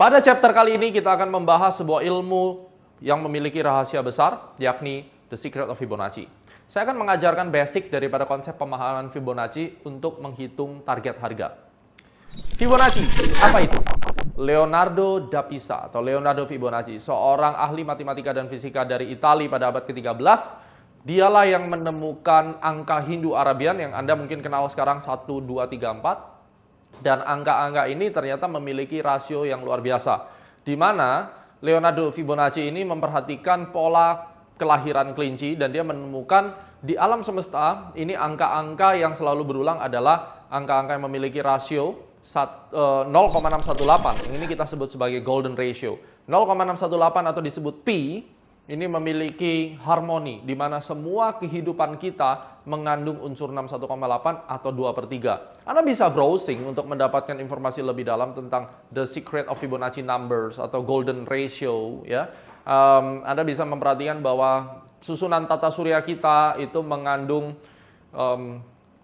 Pada chapter kali ini kita akan membahas sebuah ilmu yang memiliki rahasia besar, yakni The Secret of Fibonacci. Saya akan mengajarkan basic daripada konsep pemahaman Fibonacci untuk menghitung target harga. Fibonacci, apa itu? Leonardo da Pisa atau Leonardo Fibonacci, seorang ahli matematika dan fisika dari Italia pada abad ke-13. Dialah yang menemukan angka Hindu-Arabian yang Anda mungkin kenal sekarang 1, 2, 3, 4. Dan angka-angka ini ternyata memiliki rasio yang luar biasa. Di mana Leonardo Fibonacci ini memperhatikan pola kelahiran kelinci dan dia menemukan di alam semesta ini angka-angka yang selalu berulang adalah angka-angka yang memiliki rasio 0,618. Ini kita sebut sebagai golden ratio. 0,618 atau disebut pi ini memiliki harmoni di mana semua kehidupan kita mengandung unsur 61,8 atau 2/3. Anda bisa browsing untuk mendapatkan informasi lebih dalam tentang The Secret of Fibonacci Numbers atau Golden Ratio. Ya, Anda bisa memperhatikan bahwa susunan tata surya kita itu mengandung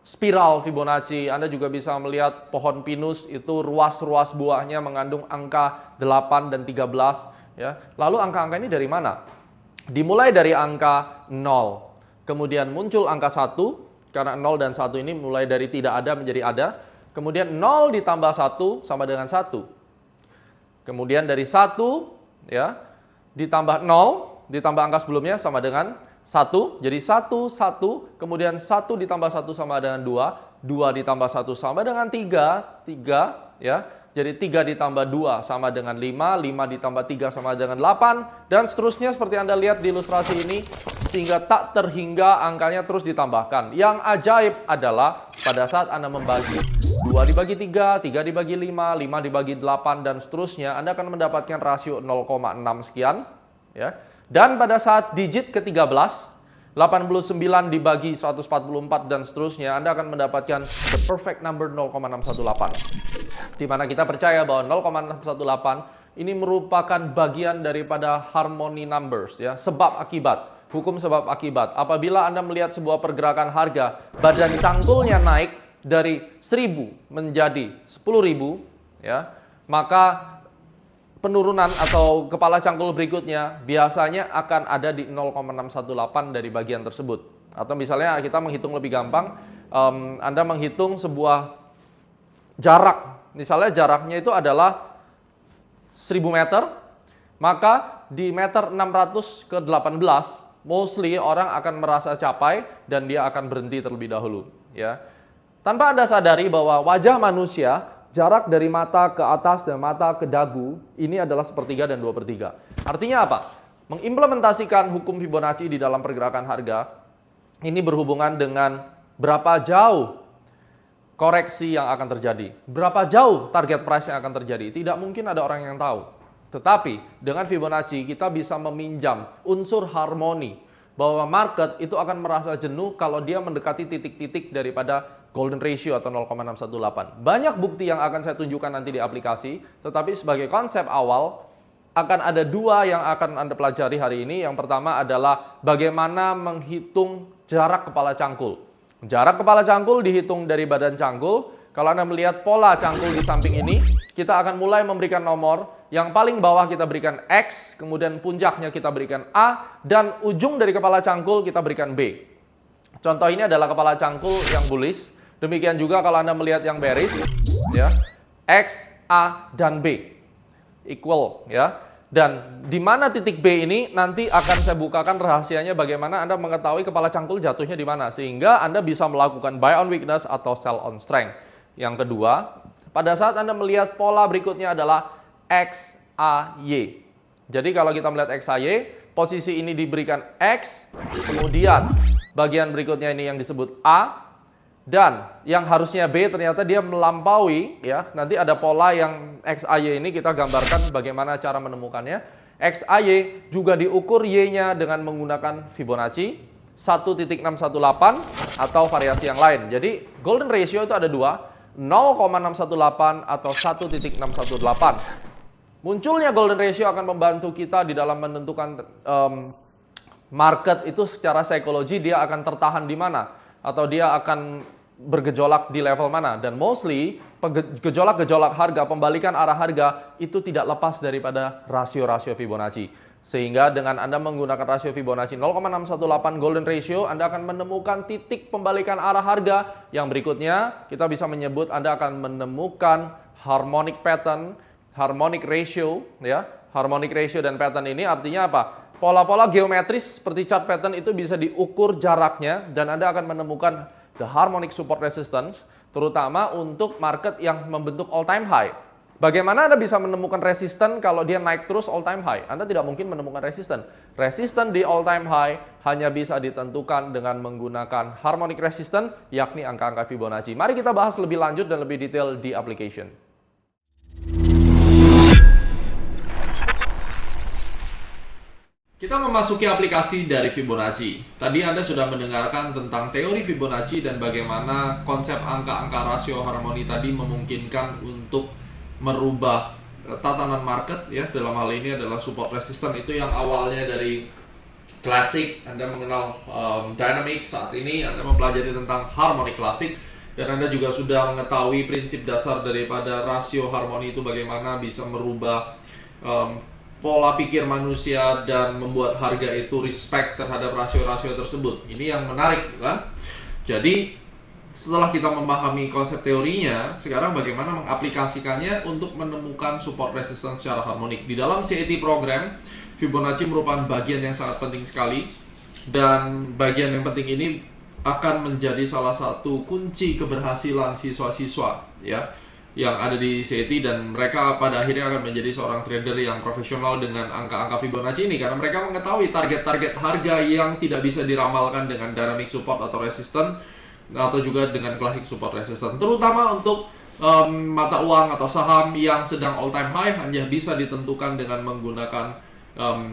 spiral Fibonacci. Anda juga bisa melihat pohon pinus itu ruas-ruas buahnya mengandung angka 8 dan 13. Ya, lalu angka-angka ini dari mana? Dimulai dari angka 0, kemudian muncul angka 1, karena 0 dan 1 ini mulai dari tidak ada menjadi ada. Kemudian 0 ditambah 1 sama dengan 1. Kemudian dari 1 ya, ditambah 0, ditambah angka sebelumnya sama dengan 1. Jadi 1, 1, kemudian 1 ditambah 1 sama dengan 2, 2 ditambah 1 sama dengan 3, 3 ya. Jadi 3 ditambah 2 sama dengan 5, 5 ditambah 3 sama dengan 8, dan seterusnya seperti Anda lihat di ilustrasi ini, sehingga tak terhingga angkanya terus ditambahkan. Yang ajaib adalah pada saat Anda membagi 2 dibagi 3, 3 dibagi 5, 5 dibagi 8, dan seterusnya, Anda akan mendapatkan rasio 0,6 sekian. Ya. Dan pada saat digit ke-13, 89 dibagi 144 dan seterusnya, Anda akan mendapatkan the perfect number 0,618. Di mana kita percaya bahwa 0,618 ini merupakan bagian daripada harmony numbers, ya, sebab akibat, hukum sebab akibat. Apabila Anda melihat sebuah pergerakan harga, badan cangkulnya naik dari 1.000 menjadi 10.000, ya, maka penurunan atau kepala cangkul berikutnya biasanya akan ada di 0,618 dari bagian tersebut. Atau misalnya kita menghitung lebih gampang, Anda menghitung sebuah jarak. Misalnya jaraknya itu adalah 1000 meter, maka di meter 600 ke 18, mostly orang akan merasa capai dan dia akan berhenti terlebih dahulu. Ya. Tanpa Anda sadari bahwa wajah manusia, jarak dari mata ke atas dan mata ke dagu ini adalah 1/3 dan 2/3. Artinya apa? Mengimplementasikan hukum Fibonacci di dalam pergerakan harga ini berhubungan dengan berapa jauh koreksi yang akan terjadi, berapa jauh target price yang akan terjadi. Tidak mungkin ada orang yang tahu. Tetapi dengan Fibonacci kita bisa meminjam unsur harmoni bahwa market itu akan merasa jenuh kalau dia mendekati titik-titik daripada golden ratio atau 0,618. Banyak bukti yang akan saya tunjukkan nanti di aplikasi, tetapi sebagai konsep awal akan ada 2 yang akan Anda pelajari hari ini. Yang pertama adalah bagaimana menghitung jarak kepala cangkul. Jarak kepala cangkul dihitung dari badan cangkul. Kalau Anda melihat pola cangkul di samping ini, kita akan mulai memberikan nomor. Yang paling bawah kita berikan X, kemudian puncaknya kita berikan A, dan ujung dari kepala cangkul kita berikan B. Contoh ini adalah kepala cangkul yang bullish. Demikian juga kalau Anda melihat yang bearish, ya, X, A, dan B equal, ya. Dan di mana titik B ini nanti akan saya bukakan rahasianya bagaimana Anda mengetahui kepala cangkul jatuhnya di mana, sehingga Anda bisa melakukan buy on weakness atau sell on strength. Yang kedua, pada saat Anda melihat pola berikutnya adalah XAY. Jadi kalau kita melihat XAY, posisi ini diberikan X, kemudian bagian berikutnya ini yang disebut A, dan yang harusnya B ternyata dia melampaui, ya. Nanti ada pola yang XAY ini kita gambarkan bagaimana cara menemukannya. XAY juga diukur Y-nya dengan menggunakan Fibonacci 1.618 atau variasi yang lain. Jadi golden ratio itu ada 2, 0,618 atau 1.618. Munculnya golden ratio akan membantu kita di dalam menentukan market itu secara psikologi dia akan tertahan di mana atau dia akan bergejolak di level mana. Dan mostly gejolak-gejolak harga, pembalikan arah harga itu tidak lepas daripada rasio-rasio Fibonacci. Sehingga dengan Anda menggunakan rasio Fibonacci 0,618 golden ratio, Anda akan menemukan titik pembalikan arah harga. Yang berikutnya, kita bisa menyebut Anda akan menemukan harmonic pattern, harmonic ratio, ya. Harmonic ratio dan pattern ini artinya apa? Pola-pola geometris seperti chart pattern itu bisa diukur jaraknya dan Anda akan menemukan the harmonic support resistance, terutama untuk market yang membentuk all time high. Bagaimana Anda bisa menemukan resisten kalau dia naik terus all time high? Anda tidak mungkin menemukan resisten. Resisten di all time high hanya bisa ditentukan dengan menggunakan harmonic resistance, yakni angka-angka Fibonacci. Mari kita bahas lebih lanjut dan lebih detail di application. Kita memasuki aplikasi dari Fibonacci. Tadi Anda sudah mendengarkan tentang teori Fibonacci dan bagaimana konsep angka-angka rasio harmoni tadi memungkinkan untuk merubah tatanan market, ya. Dalam hal ini adalah support resistance itu yang awalnya dari klasik, Anda mengenal dynamic, saat ini Anda mempelajari tentang harmonic klasik, dan Anda juga sudah mengetahui prinsip dasar daripada rasio harmoni itu bagaimana bisa merubah pola pikir manusia dan membuat harga itu respect terhadap rasio-rasio tersebut. Ini yang menarik, kan? Jadi setelah kita memahami konsep teorinya, sekarang bagaimana mengaplikasikannya untuk menemukan support resistance secara harmonik. Di dalam CAT program, Fibonacci merupakan bagian yang sangat penting sekali, dan bagian yang penting ini akan menjadi salah satu kunci keberhasilan siswa-siswa, ya, yang ada di CAT, dan mereka pada akhirnya akan menjadi seorang trader yang profesional dengan angka-angka Fibonacci ini, karena mereka mengetahui target-target harga yang tidak bisa diramalkan dengan dynamic support atau resistance, atau juga dengan classic support resistance, terutama untuk mata uang atau saham yang sedang all time high hanya bisa ditentukan dengan menggunakan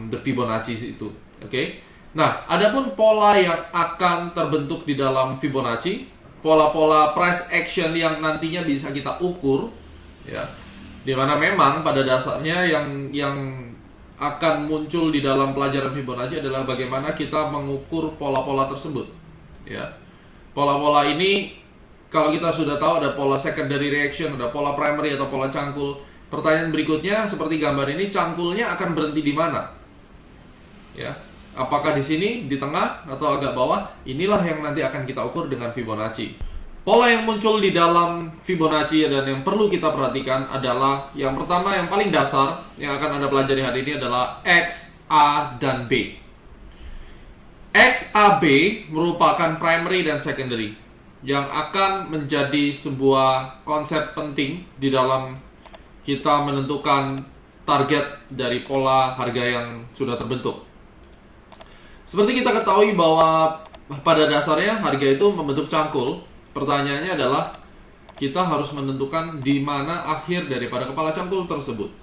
the Fibonacci itu. Oke. Nah, adapun pola yang akan terbentuk di dalam Fibonacci, pola-pola price action yang nantinya bisa kita ukur, ya, dimana memang pada dasarnya yang akan muncul di dalam pelajaran Fibonacci adalah bagaimana kita mengukur pola-pola tersebut, ya. Pola-pola ini, kalau kita sudah tahu ada pola secondary reaction, ada pola primary atau pola cangkul. Pertanyaan berikutnya seperti gambar ini, cangkulnya akan berhenti di mana? Ya. Apakah di sini, di tengah, atau agak bawah? Inilah yang nanti akan kita ukur dengan Fibonacci. Pola yang muncul di dalam Fibonacci dan yang perlu kita perhatikan adalah yang pertama, yang paling dasar, yang akan Anda pelajari hari ini adalah X, A, dan B. X, A, B merupakan primary dan secondary yang akan menjadi sebuah konsep penting di dalam kita menentukan target dari pola harga yang sudah terbentuk. Seperti kita ketahui bahwa pada dasarnya harga itu membentuk cangkul. Pertanyaannya adalah kita harus menentukan di mana akhir daripada kepala cangkul tersebut.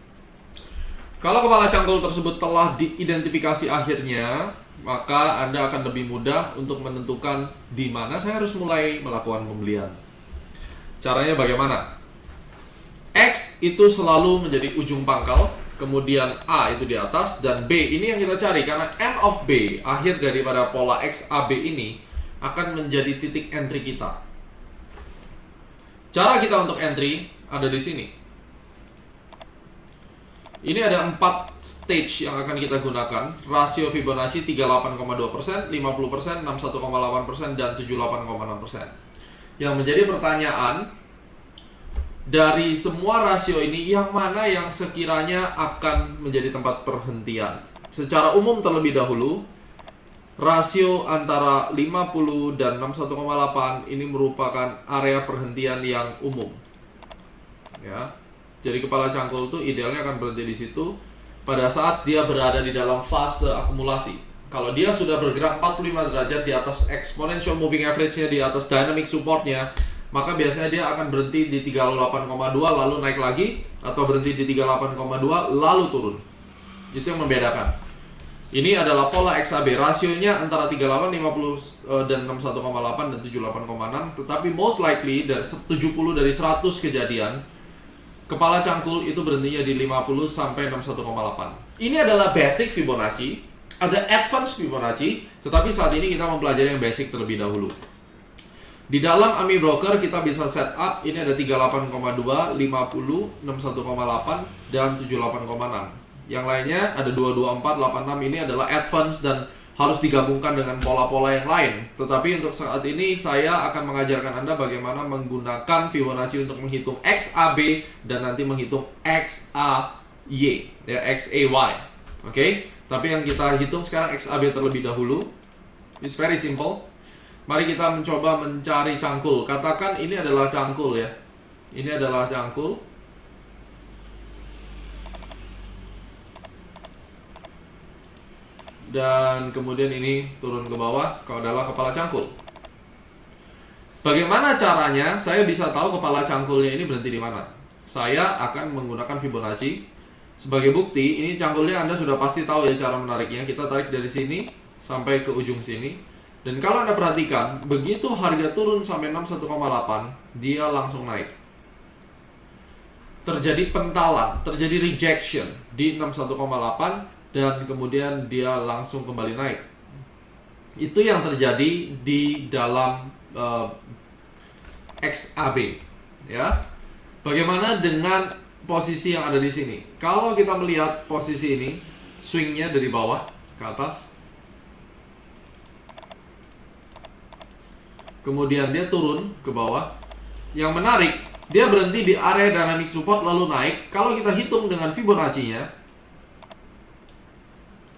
Kalau kepala cangkul tersebut telah diidentifikasi akhirnya, maka Anda akan lebih mudah untuk menentukan di mana saya harus mulai melakukan pembelian. Caranya bagaimana? X itu selalu menjadi ujung pangkal, kemudian A itu di atas, dan B ini yang kita cari, karena end of B, akhir daripada pola XAB ini akan menjadi titik entry kita. Cara kita untuk entry ada di sini. Ini ada 4 stage yang akan kita gunakan. Rasio Fibonacci 38,2%, 50%, 61,8%, dan 78,6%. Yang menjadi pertanyaan, dari semua rasio ini, yang mana yang sekiranya akan menjadi tempat perhentian? Secara umum terlebih dahulu, rasio antara 50 dan 61,8 ini merupakan area perhentian yang umum. Ya. Jadi kepala cangkul itu idealnya akan berhenti di situ pada saat dia berada di dalam fase akumulasi. Kalau dia sudah bergerak 45 derajat di atas exponential moving average-nya, di atas dynamic support-nya, maka biasanya dia akan berhenti di 38,2 lalu naik lagi, atau berhenti di 38,2 lalu turun. Itu yang membedakan. Ini adalah pola XAB, rasionya antara 38, 50 dan 61,8 dan 78,6, tetapi most likely dari 70 dari 100 kejadian kepala cangkul itu berhentinya di 50 sampai 61,8. Ini adalah basic Fibonacci, ada advanced Fibonacci, tetapi saat ini kita mempelajari yang basic terlebih dahulu. Di dalam AMI Broker kita bisa setup, ini ada 38,2, 50, 61,8, dan 78,6. Yang lainnya ada 224, 86, ini adalah advance dan harus digabungkan dengan pola-pola yang lain. Tetapi untuk saat ini saya akan mengajarkan Anda bagaimana menggunakan Fibonacci untuk menghitung XAB dan nanti menghitung XAY, ya, XAY. Oke? Tapi yang kita hitung sekarang XAB terlebih dahulu. It's very simple. Mari kita mencoba mencari cangkul. Katakan ini adalah cangkul ya. Ini adalah cangkul. Dan kemudian ini turun ke bawah, kalau adalah kepala cangkul. Bagaimana caranya saya bisa tahu kepala cangkulnya ini berhenti di mana? Saya akan menggunakan Fibonacci. Sebagai bukti, ini cangkulnya Anda sudah pasti tahu ya cara menariknya. Kita tarik dari sini sampai ke ujung sini. Dan kalau Anda perhatikan, begitu harga turun sampai 61,8, dia langsung naik. Terjadi pentalan, terjadi rejection di 61,8. Dan kemudian dia langsung kembali naik. Itu yang terjadi di dalam XAB, ya. Bagaimana dengan posisi yang ada di sini? Kalau kita melihat posisi ini, swingnya dari bawah ke atas, kemudian dia turun ke bawah. Yang menarik, dia berhenti di area dynamic support lalu naik. Kalau kita hitung dengan Fibonacci-nya,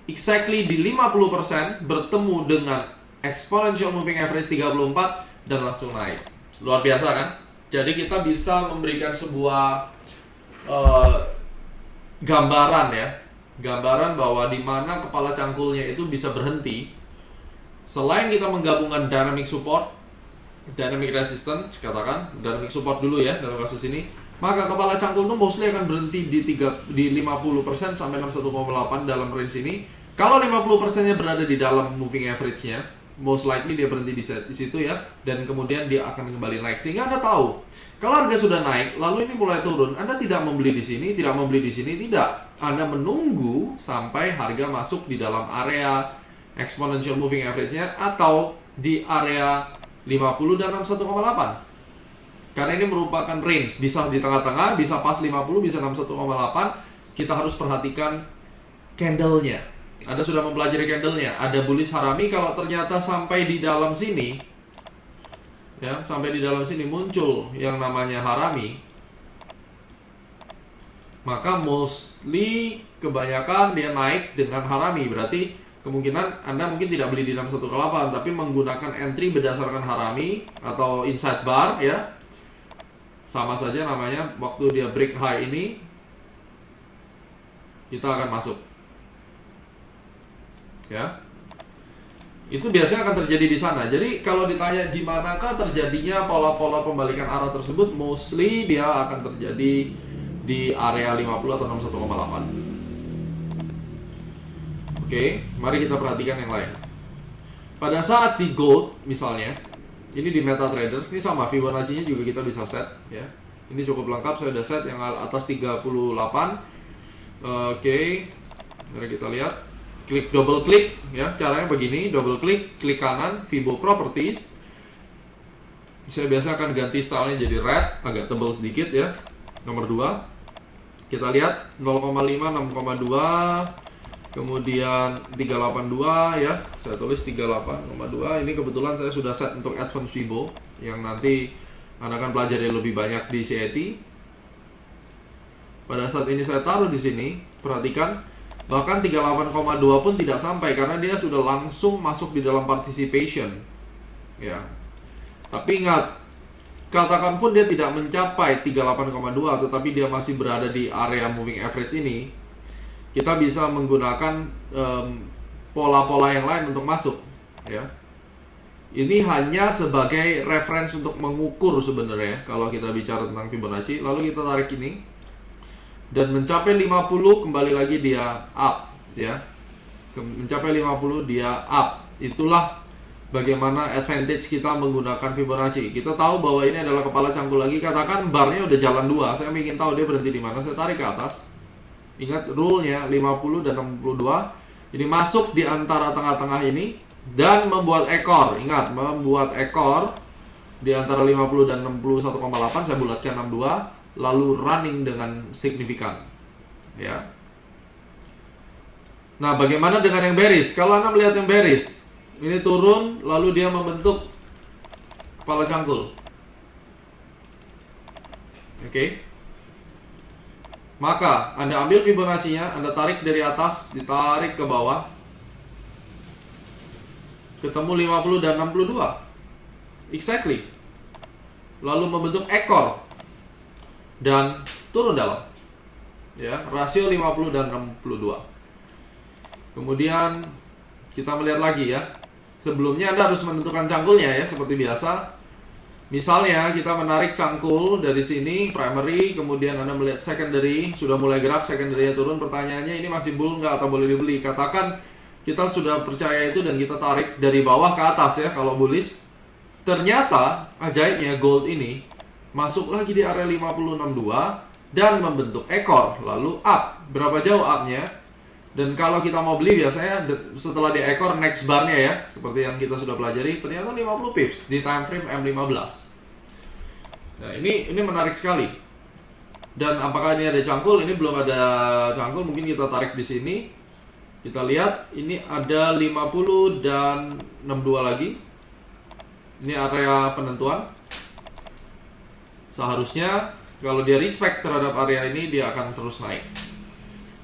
exactly di 50% bertemu dengan exponential moving average 34 dan langsung naik. Luar biasa kan? Jadi kita bisa memberikan sebuah gambaran ya. Gambaran bahwa di mana kepala cangkulnya itu bisa berhenti. Selain kita menggabungkan dynamic support, dynamic resistance, katakan dynamic support dulu ya dalam kasus ini, maka kepala cangkul itu mostly akan berhenti di 50% sampai 61,8 dalam range ini. Kalau 50%-nya berada di dalam moving average-nya, most likely dia berhenti di situ ya, dan kemudian dia akan kembali naik. Sehingga Anda tahu, kalau harga sudah naik, lalu ini mulai turun, Anda tidak membeli di sini, tidak membeli di sini, tidak. Anda menunggu sampai harga masuk di dalam area exponential moving average-nya atau di area 50 dan 61,8. Karena ini merupakan range, bisa di tengah-tengah, bisa pas 50, bisa 61,8. Kita harus perhatikan candle-nya. Anda sudah mempelajari candle-nya. Ada bullish harami, kalau ternyata sampai di dalam sini, ya, sampai di dalam sini muncul yang namanya harami, maka mostly kebanyakan dia naik dengan harami. Berarti kemungkinan Anda mungkin tidak beli di 61,8, tapi menggunakan entry berdasarkan harami atau inside bar ya. Sama saja namanya, waktu dia break high ini kita akan masuk. Ya. Itu biasanya akan terjadi di sana. Jadi kalau ditanya di manakah terjadinya pola-pola pembalikan arah tersebut, mostly dia akan terjadi di area 50 atau 61,8. Oke, mari kita perhatikan yang lain. Pada saat di gold misalnya, ini di MetaTrader, ini sama Fibonacci-nya juga kita bisa set ya. Ini cukup lengkap, saya udah set yang atas 38. Oke. Mari kita lihat. Klik double klik ya. Caranya begini, double klik, klik kanan, Fibo Properties. Saya biasa akan ganti stylenya jadi red, agak tebal sedikit ya. Nomor 2. Kita lihat 0,5, 6,2. Kemudian 382 ya, saya tulis 38,2. Ini kebetulan saya sudah set untuk advance Fibo yang nanti Anda akan pelajari lebih banyak di CAT. Pada saat ini saya taruh di sini, perhatikan bahkan 38,2 pun tidak sampai karena dia sudah langsung masuk di dalam participation. Ya. Tapi ingat, katakan pun dia tidak mencapai 38,2 tetapi dia masih berada di area moving average ini, kita bisa menggunakan pola-pola yang lain untuk masuk ya. Ini hanya sebagai reference untuk mengukur sebenarnya kalau kita bicara tentang Fibonacci. Lalu kita tarik ini dan mencapai 50, kembali lagi dia up ya. Mencapai 50 dia up. Itulah bagaimana advantage kita menggunakan Fibonacci. Kita tahu bahwa ini adalah kepala cangkul lagi. Katakan barnya udah jalan 2. Saya ingin tahu dia berhenti di mana. Saya tarik ke atas. Ingat rule-nya 50 dan 62. Ini masuk di antara tengah-tengah ini dan membuat ekor. Ingat, membuat ekor di antara 50 dan 61,8 saya bulatkan 62, lalu running dengan signifikan, ya. Nah, bagaimana dengan yang bearish? Kalau Anda melihat yang bearish, ini turun lalu dia membentuk kepala cangkul. Oke. Maka Anda ambil Fibonacci-nya, Anda tarik dari atas, ditarik ke bawah, ketemu 50 dan 62. Exactly. Lalu membentuk ekor dan turun dalam. Ya, rasio 50 dan 62. Kemudian kita melihat lagi ya. Sebelumnya Anda harus menentukan cangkulnya ya, seperti biasa. Misalnya kita menarik cangkul dari sini primary, kemudian Anda melihat secondary sudah mulai gerak, secondary-nya turun. Pertanyaannya, ini masih bull nggak atau boleh dibeli? Katakan kita sudah percaya itu dan kita tarik dari bawah ke atas ya kalau bullish. Ternyata ajaibnya gold ini masuk lagi di area 50.62 dan membentuk ekor lalu up. Berapa jauh up-nya? Dan kalau kita mau beli biasanya setelah di ekor next bar-nya ya, seperti yang kita sudah pelajari, ternyata 50 pips di time frame M15. Nah, ini menarik sekali. Dan apakah ini ada cangkul? Ini belum ada cangkul, mungkin kita tarik di sini. Kita lihat ini ada 50 dan 62 lagi. Ini area penentuan. Seharusnya kalau dia respect terhadap area ini, dia akan terus naik.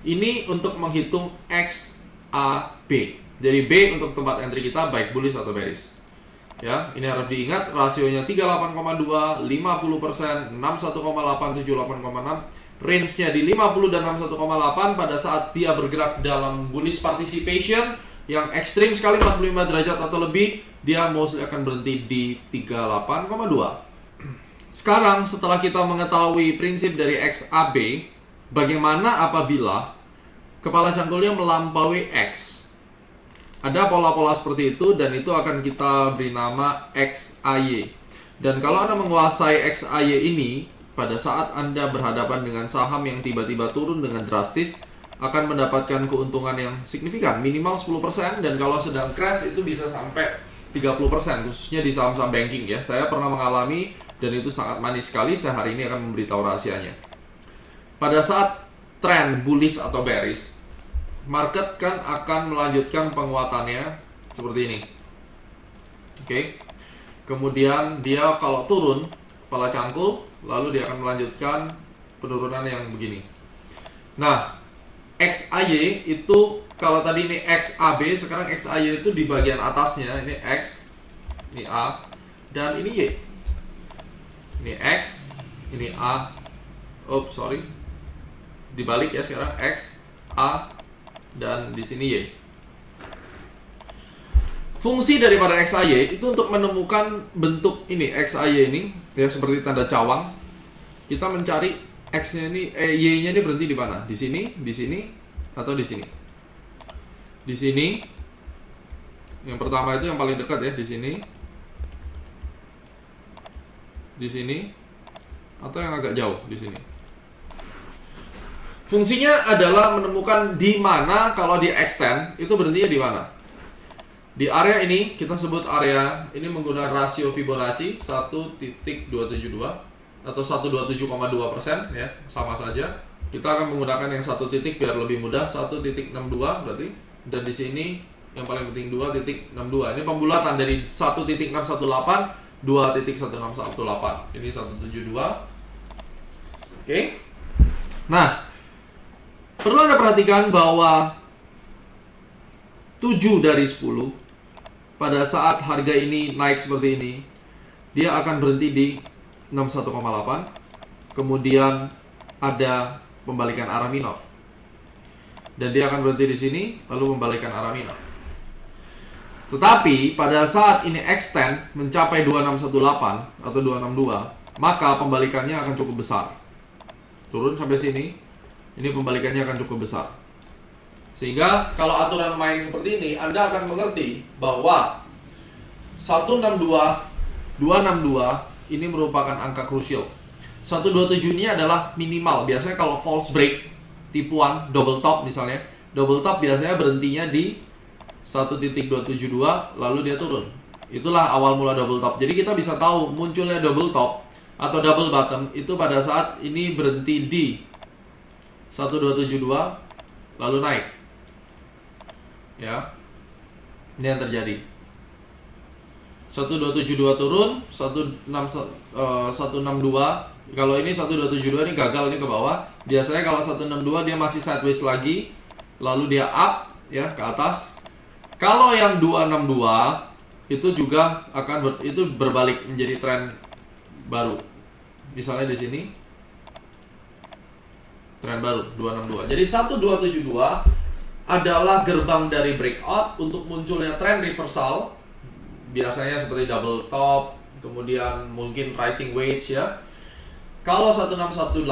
Ini untuk menghitung XAB. Jadi B untuk tempat entry kita, baik bullish atau bearish. Ya, ini harus diingat rasionya 38,2, 50%, 61,8, 78,6. Range-nya di 50 dan 61,8 pada saat dia bergerak dalam bullish participation yang ekstrim sekali 45 derajat atau lebih, dia mostly akan berhenti di 38,2. Sekarang setelah kita mengetahui prinsip dari XAB, bagaimana apabila kepala cangkulnya melampaui X? Ada pola-pola seperti itu dan itu akan kita beri nama XAY. Dan kalau Anda menguasai XAY ini, pada saat Anda berhadapan dengan saham yang tiba-tiba turun dengan drastis, akan mendapatkan keuntungan yang signifikan, minimal 10%, dan kalau sedang crash itu bisa sampai 30%, khususnya di saham-saham banking ya. Saya pernah mengalami dan itu sangat manis sekali. Saya hari ini akan memberitahu rahasianya. Pada saat tren bullish atau bearish, market kan akan melanjutkan penguatannya seperti ini. Oke. Kemudian dia kalau turun kepala cangkul, lalu dia akan melanjutkan penurunan yang begini. Nah, XAY itu kalau tadi ini XAB, sekarang XAY itu di bagian atasnya. Ini X, ini A, dan ini Y. Ini X, ini A. Sorry. Dibalik ya sekarang, X, A, dan di sini Y. Fungsi daripada XAY itu untuk menemukan bentuk ini, XAY ini ya, seperti tanda cawang. Kita mencari X-nya ini, Y-nya ini berhenti di mana? Di sini, atau di sini? Di sini. Yang pertama itu yang paling dekat ya, di sini. Di sini, atau yang agak jauh di sini. Fungsinya adalah menemukan di mana kalau di extend itu berhentinya di mana. Di area ini kita sebut area ini menggunakan rasio Fibonacci 1.272 atau 127,2% ya, sama saja. Kita akan menggunakan yang 1 titik biar lebih mudah, 1.62 berarti. Dan di sini yang paling penting 2.62. Ini pembulatan dari 1.618 2.1618. Ini 172. Oke. Nah, perlu Anda perhatikan bahwa 7 dari 10 pada saat harga ini naik seperti ini, dia akan berhenti di 61,8. Kemudian ada pembalikan arah minor. Dan dia akan berhenti di sini lalu membalikan arah minor. Tetapi pada saat ini extend mencapai 2618 atau 262, maka pembalikannya akan cukup besar. Turun sampai sini, ini pembalikannya akan cukup besar. Sehingga kalau aturan main seperti ini, Anda akan mengerti bahwa 162, 262 ini merupakan angka krusial. 127 ini adalah minimal. Biasanya kalau false break, tipuan, double top misalnya, double top biasanya berhentinya di 1.272 lalu dia turun. Itulah awal mula double top. Jadi kita bisa tahu munculnya double top atau double bottom itu pada saat ini berhenti di 1272 lalu naik. Ya. Ini yang terjadi. 1272 turun, 162. Kalau ini 1272 ini gagal, ini ke bawah. Biasanya kalau 162 dia masih sideways lagi, lalu dia up ya ke atas. Kalau yang 262 itu juga akan berbalik menjadi tren baru. Misalnya di sini tren baru 262. Jadi 1272 adalah gerbang dari breakout untuk munculnya tren reversal. Biasanya seperti double top, kemudian mungkin rising wedge ya. Kalau 1618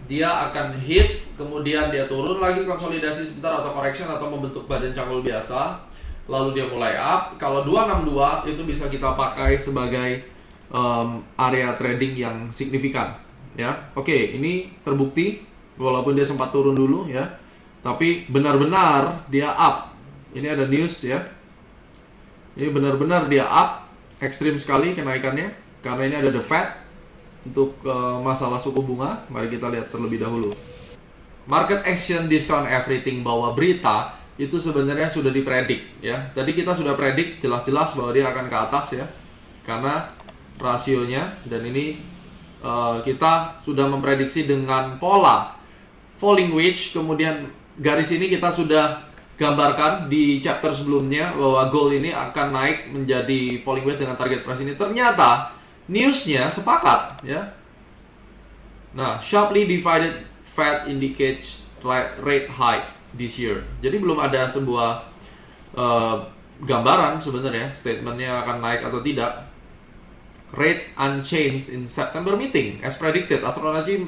dia akan hit, kemudian dia turun lagi konsolidasi sebentar atau correction atau membentuk badan cangkul biasa, lalu dia mulai up. Kalau 262 itu bisa kita pakai sebagai area trading yang signifikan ya. Oke, ini terbukti walaupun dia sempat turun dulu ya, tapi benar-benar dia up. Ini ada news ya. Ini benar-benar dia up, ekstrim sekali kenaikannya karena ini ada the Fed untuk masalah suku bunga. Mari kita lihat terlebih dahulu. Market action discount everything, bahwa berita itu sebenarnya sudah dipredik ya. Tadi kita sudah predik jelas-jelas bahwa dia akan ke atas ya, karena rasionya, dan ini kita sudah memprediksi dengan pola falling wedge. Kemudian garis ini kita sudah gambarkan di chapter sebelumnya bahwa gold ini akan naik menjadi falling wedge dengan target price ini. Ternyata newsnya sepakat ya. Nah, sharply divided Fed indicates rate hike this year. Jadi belum ada sebuah gambaran sebenarnya statementnya akan naik atau tidak. Rates unchanged in September meeting as predicted. Astrology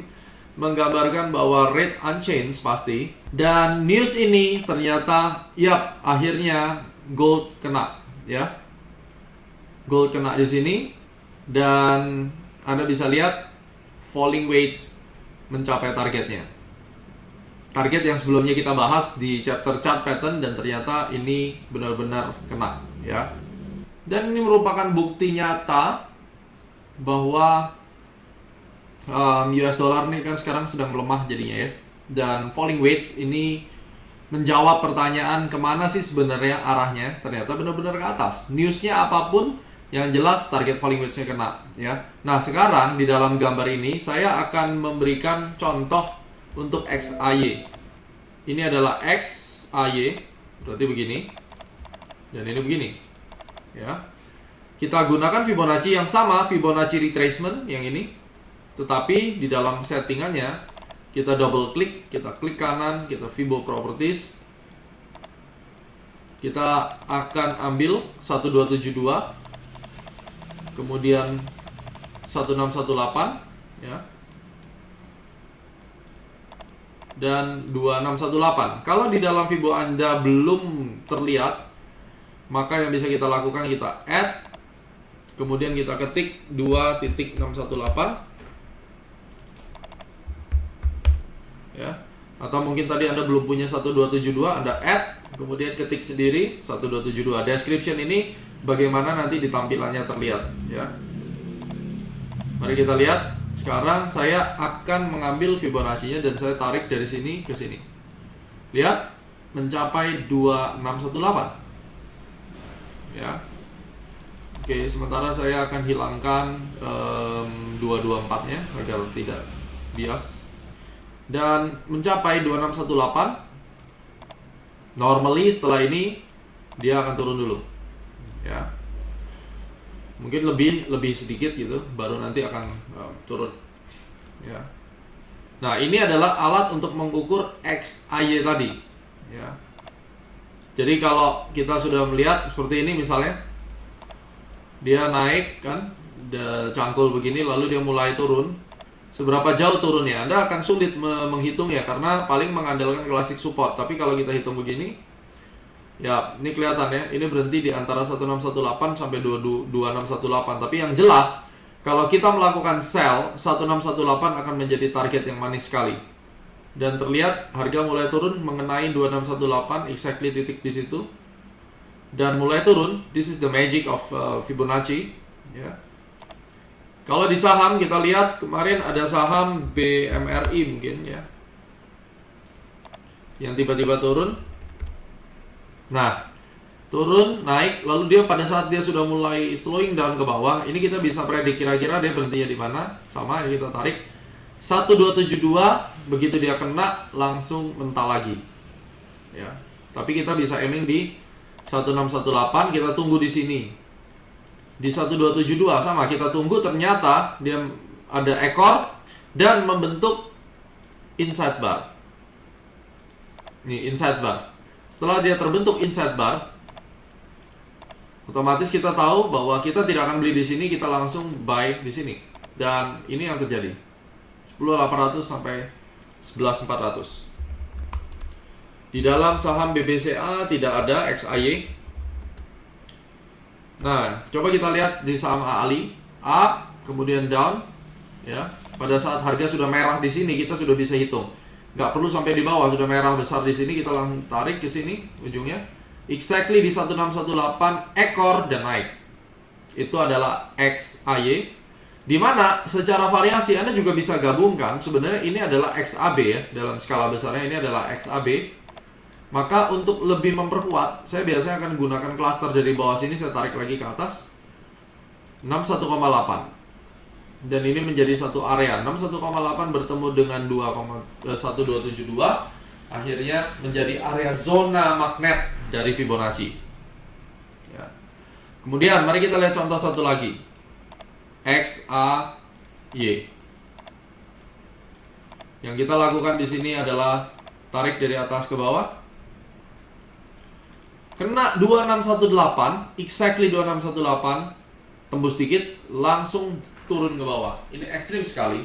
menggambarkan bahwa rate unchanged pasti. Dan news ini ternyata akhirnya gold kena ya. Gold kena di sini, dan Anda bisa lihat falling wedge mencapai targetnya. Target yang sebelumnya kita bahas di chapter chart pattern, dan ternyata ini benar-benar kena ya. Dan ini merupakan bukti nyata bahwa US dollar ini kan sekarang sedang melemah jadinya ya. Dan falling wedge ini menjawab pertanyaan kemana sih sebenarnya arahnya. Ternyata benar-benar ke atas. Newsnya apapun, yang jelas target falling wedge-nya kena ya. Nah, sekarang di dalam gambar ini saya akan memberikan contoh untuk XAY. Ini adalah XAY, berarti begini, dan ini begini ya. Kita gunakan Fibonacci yang sama, Fibonacci retracement yang ini, tetapi di dalam settingannya kita double klik, kita klik kanan, kita Fibo Properties, kita akan ambil 1272, kemudian 1618 ya, dan 2618. Kalau di dalam Fibo Anda belum terlihat, maka yang bisa kita lakukan, kita add, kemudian kita ketik 2.618 ya. Atau mungkin tadi Anda belum punya 1272, Anda add, kemudian ketik sendiri 1272. Description ini bagaimana nanti di tampilannya terlihat ya. Mari kita lihat. Sekarang saya akan mengambil Fibonacci-nya dan saya tarik dari sini ke sini. Lihat, mencapai 2618 ya. Oke, sementara saya akan hilangkan 224-nya agar tidak bias. Dan mencapai 2618. Normally setelah ini dia akan turun dulu ya. Mungkin lebih sedikit gitu, baru nanti akan turun ya. Nah, ini adalah alat untuk mengukur XAY tadi ya. Jadi kalau kita sudah melihat seperti ini misalnya, dia naik kan, cangkul begini, lalu dia mulai turun. Seberapa jauh turunnya Anda akan sulit menghitung ya, karena paling mengandalkan klasik support. Tapi kalau kita hitung begini ya, ini kelihatan ya, ini berhenti di antara 1618 sampai 2618. Tapi yang jelas, kalau kita melakukan sell, 1618 akan menjadi target yang manis sekali. Dan terlihat harga mulai turun mengenai 2618, exactly titik di situ. dan mulai turun. This is the magic of Fibonacci, ya. Kalau di saham kita lihat kemarin ada saham BMRI mungkin ya, yang tiba-tiba turun. Nah, turun, naik, lalu dia pada saat dia sudah mulai slowing down ke bawah, ini kita bisa predik kira-kira dia berhentinya di mana. Sama, ini kita tarik 1272, begitu dia kena langsung mental lagi. Ya, tapi kita bisa aiming di 1618, kita tunggu di sini. Di 1272 sama, kita tunggu, ternyata dia ada ekor dan membentuk inside bar. Nih, inside bar. Setelah dia terbentuk inside bar, otomatis kita tahu bahwa kita tidak akan beli di sini, kita langsung buy di sini. Dan ini yang terjadi. 10.800 sampai 11.400. Di dalam saham BBCA tidak ada XAY. Nah, coba kita lihat di saham AALI, up, kemudian down, ya. Pada saat harga sudah merah di sini, kita sudah bisa hitung. Nggak perlu sampai di bawah, sudah merah besar di sini, kita langsung tarik ke sini ujungnya. Exactly di 1618 ekor dan naik. Itu adalah XAY. Di mana secara variasi Anda juga bisa gabungkan. Sebenarnya ini adalah XAB ya, dalam skala besarnya ini adalah XAB. Maka untuk lebih memperkuat, saya biasanya akan gunakan cluster dari bawah sini, saya tarik lagi ke atas 61,8. Dan ini menjadi satu area. 61,8 bertemu dengan 1272, akhirnya menjadi area zona magnet dari Fibonacci. Ya. Kemudian mari kita lihat contoh satu lagi, XAY. Yang kita lakukan di sini adalah tarik dari atas ke bawah, kena 2618, exactly 2618, tembus dikit, langsung turun ke bawah. Ini ekstrim sekali.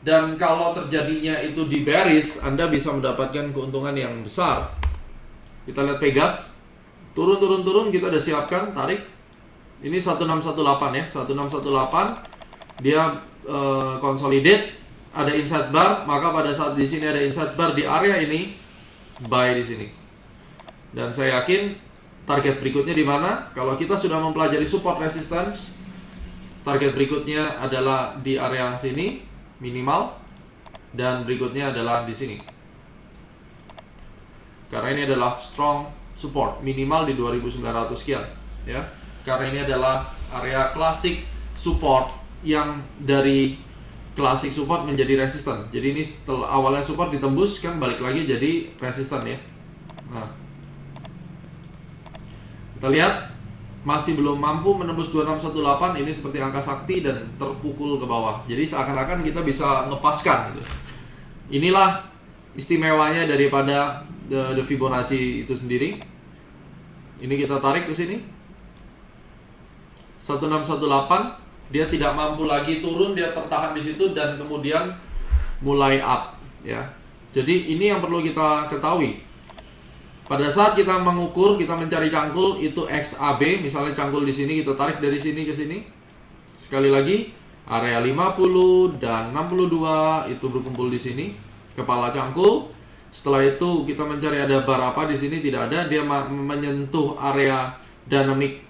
Dan kalau terjadinya itu di bearish, Anda bisa mendapatkan keuntungan yang besar. Kita lihat Pegas, turun, kita udah siapkan, tarik. Ini 1618 ya, 1618. Dia consolidate, ada inside bar, maka pada saat di sini ada inside bar di area ini, buy di sini. Dan saya yakin target berikutnya di mana? Kalau kita sudah mempelajari support resistance, target berikutnya adalah di area sini minimal, dan berikutnya adalah di sini. Karena ini adalah strong support, minimal di 2900 sekian, ya. Karena ini adalah area klasik support yang dari klasik support menjadi resisten. Jadi ini setelah awalnya support ditembus kan balik lagi jadi resisten ya. Nah, kita lihat masih belum mampu menembus 2618, ini seperti angka sakti dan terpukul ke bawah. Jadi seakan-akan kita bisa ngepaskan gitu. Inilah istimewanya daripada the Fibonacci itu sendiri. Ini kita tarik ke sini 1618, dia tidak mampu lagi turun, dia tertahan di situ dan kemudian mulai up ya. Jadi ini yang perlu kita ketahui. Pada saat kita mengukur, kita mencari cangkul itu XAB, misalnya cangkul di sini kita tarik dari sini ke sini. Sekali lagi, area 50 dan 62 itu berkumpul di sini, kepala cangkul. Setelah itu kita mencari ada bar apa di sini, tidak ada, dia menyentuh area dynamic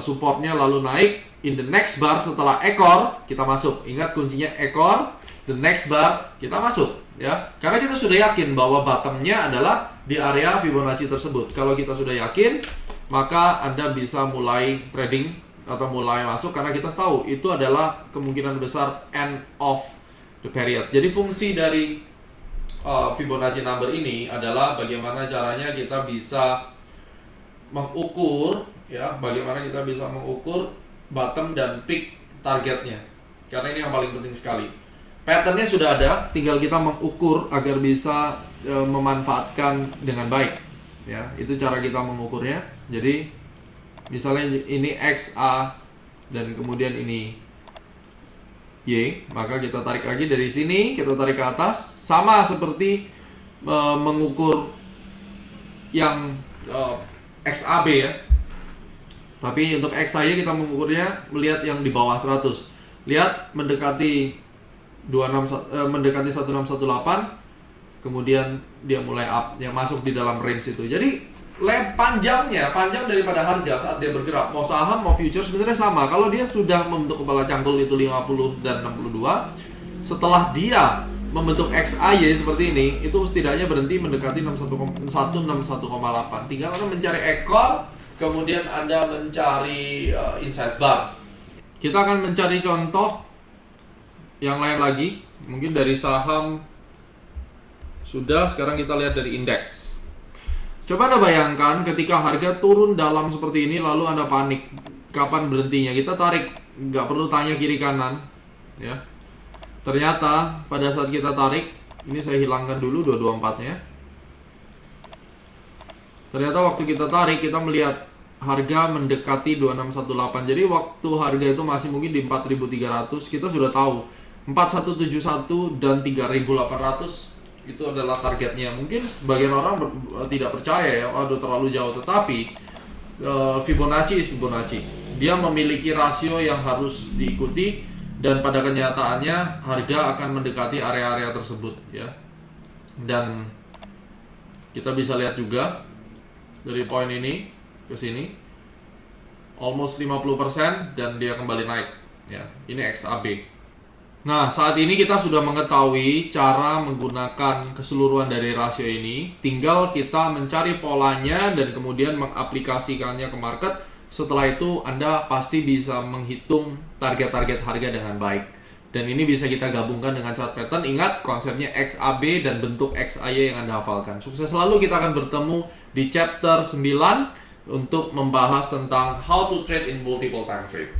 supportnya lalu naik. In the next bar setelah ekor kita masuk. Ingat kuncinya ekor, the next bar kita masuk ya. Karena kita sudah yakin bahwa bottomnya adalah di area Fibonacci tersebut. Kalau kita sudah yakin, maka Anda bisa mulai trading atau mulai masuk karena kita tahu itu adalah kemungkinan besar end of the period. Jadi fungsi dari Fibonacci number ini adalah bagaimana caranya kita bisa mengukur ya, bagaimana kita bisa mengukur bottom dan peak targetnya. Karena ini yang paling penting sekali. Patternnya sudah ada, tinggal kita mengukur agar bisa memanfaatkan dengan baik. Ya, itu cara kita mengukurnya. Jadi misalnya ini X, A, dan kemudian ini Y, maka kita tarik lagi dari sini, kita tarik ke atas, sama seperti mengukur yang XAB ya. Tapi untuk XAY kita mengukurnya melihat yang di bawah 100. Lihat mendekati 1618, kemudian dia mulai up, yang masuk di dalam range itu. Jadi panjang daripada harga saat dia bergerak. Mau saham, mau futures sebenarnya sama. Kalau dia sudah membentuk kepala cangkul itu 50 dan 62, setelah dia membentuk XAY seperti ini, itu setidaknya berhenti mendekati 161,8. Tinggal Anda mencari ekor, kemudian Anda mencari inside bar. Kita akan mencari contoh yang lain lagi. Mungkin dari saham sudah, sekarang kita lihat dari indeks. Coba Anda bayangkan ketika harga turun dalam seperti ini, lalu Anda panik. Kapan berhentinya? Kita tarik, nggak perlu tanya kiri kanan, ya. Ternyata pada saat kita tarik, ini saya hilangkan dulu 224-nya. Ternyata waktu kita tarik, kita melihat harga mendekati 2618. Jadi waktu harga itu masih mungkin di 4.300, kita sudah tahu 4171 dan 3.800 itu adalah targetnya. Mungkin sebagian orang tidak percaya ya, aduh terlalu jauh. Tetapi Fibonacci is Fibonacci. Dia memiliki rasio yang harus diikuti, dan pada kenyataannya harga akan mendekati area-area tersebut ya. Dan kita bisa lihat juga dari poin ini ke sini almost 50% dan dia kembali naik ya. Ini XAB. Nah, saat ini kita sudah mengetahui cara menggunakan keseluruhan dari rasio ini. Tinggal kita mencari polanya dan kemudian mengaplikasikannya ke market. Setelah itu, Anda pasti bisa menghitung target-target harga dengan baik. Dan ini bisa kita gabungkan dengan chart pattern. Ingat, konsepnya XAB dan bentuk XAY yang Anda hafalkan. Sukses selalu, kita akan bertemu di chapter 9 untuk membahas tentang how to trade in multiple time frame.